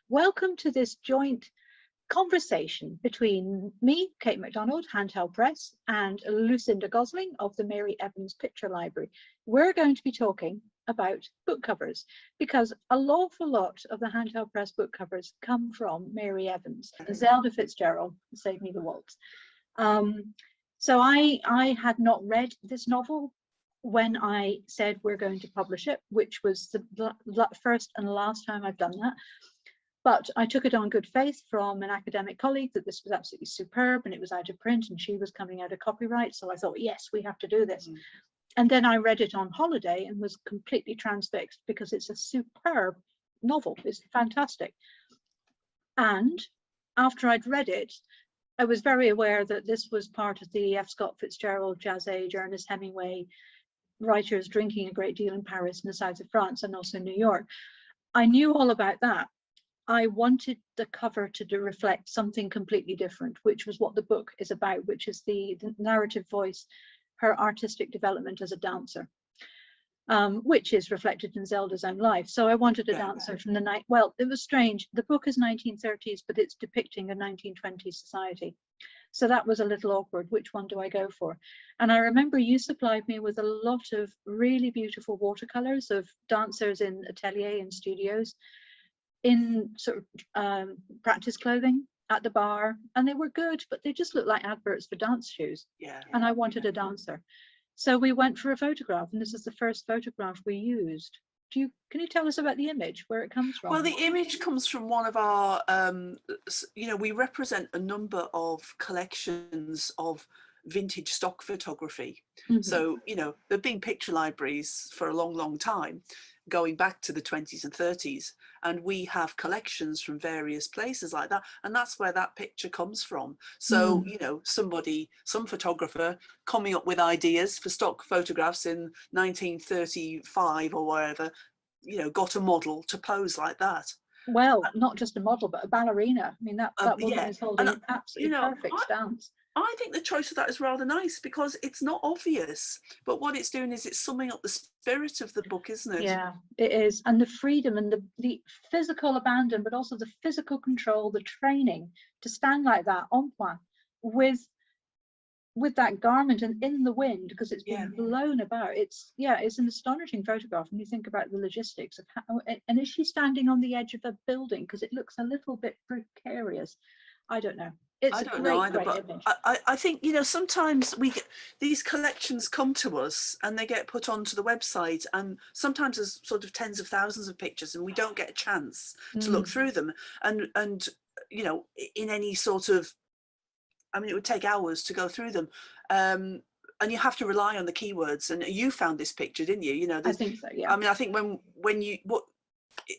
Welcome to this joint conversation between me, Kate MacDonald, Handheld Press, and Lucinda Gosling of the Mary Evans Picture Library. We're going to be talking about book covers because an awful lot of the Handheld Press book covers come from Mary Evans. Zelda Fitzgerald, Save Me the Waltz. So I had not read this novel when I said we're going to publish it, which was the first and last time I've done that. But I took it on good faith from an academic colleague that this was absolutely superb and it was out of print and she was coming out of copyright. So I thought, yes, we have to do this. And then I read it on holiday and was completely transfixed because it's a superb novel. It's fantastic. And after I'd read it, I was very aware that this was part of the F. Scott Fitzgerald Jazz Age, Ernest Hemingway writers drinking a great deal in Paris and the south of France and also New York. I knew all about that. I wanted the cover to reflect something completely different, which was what the book is about, which is the narrative voice, her artistic development as a dancer, which is reflected in Zelda's own life. So I wanted a dancer from the night. Well, it was strange. The book is 1930s, but it's depicting a 1920s society. So that was a little awkward. Which one do I go for? And I remember you supplied me with a lot of really beautiful watercolors of dancers in atelier and studios, in sort of practice clothing at the bar, and they were good, but they just looked like adverts for dance shoes. And I wanted a dancer, so we went for a photograph, and this is the first photograph we used. Can you tell us about the image, where it comes from? Well, the image comes from one of our we represent a number of collections of vintage stock photography. So there've been picture libraries for a long time, going back to the 20s and 30s, and we have collections from various places like that, and that's where that picture comes from. So some photographer coming up with ideas for stock photographs in 1935 or wherever, got a model to pose like that. Well, not just a model, but a ballerina. I mean, that woman is holding an absolutely perfect stance. I think the choice of that is rather nice because it's not obvious, but what it's doing is it's summing up the spirit of the book, isn't it? Yeah, it is. And the freedom and the physical abandon, but also the physical control, the training to stand like that en point with that garment and in the wind, because it's being blown about. It's an astonishing photograph when you think about the logistics of how, and is she standing on the edge of a building? Because it looks a little bit precarious. I don't know. It's a great image. I think, sometimes these collections come to us and they get put onto the website, and sometimes there's sort of tens of thousands of pictures and we don't get a chance to look through them. And in any sort of, it would take hours to go through them. And you have to rely on the keywords. And you found this picture, didn't you? I think so, yeah. I think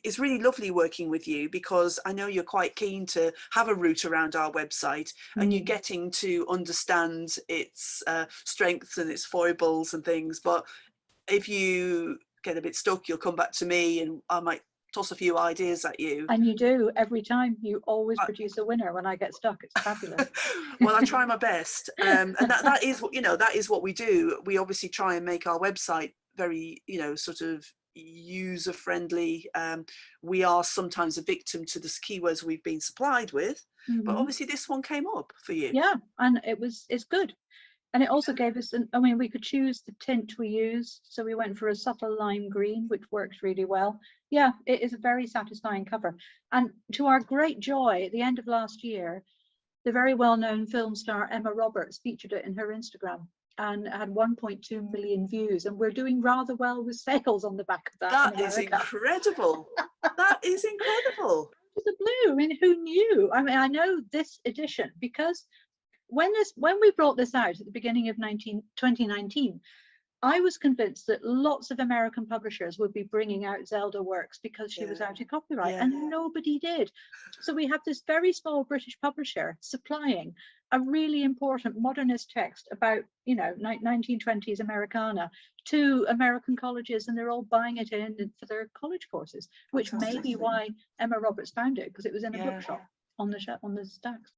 it's really lovely working with you, because I know you're quite keen to have a route around our website, and you're getting to understand its strengths and its foibles and things. But if you get a bit stuck, you'll come back to me and I might toss a few ideas at you. And you do every time. You always produce a winner when I get stuck. It's fabulous. Well, I try my best, and that is what we do. We obviously try and make our website very sort of user friendly. We are sometimes a victim to the keywords we've been supplied with, but obviously this one came up for you. Yeah, and it's good. And it also gave us we could choose the tint we used, so we went for a subtle lime green, which works really well. Yeah, it is a very satisfying cover. And to our great joy, at the end of last year, the very well-known film star Emma Roberts featured it in her Instagram and had 1.2 million views, and we're doing rather well with sales on the back of that. That is incredible. That is incredible. The blue, who knew? I know this edition because when we brought this out at the beginning of 2019, I was convinced that lots of American publishers would be bringing out Zelda works because she was out of copyright, and nobody did. So we have this very small British publisher supplying a really important modernist text about 1920s Americana to American colleges, and they're all buying it in for their college courses, which may be why Emma Roberts found it, because it was in a bookshop on the stacks.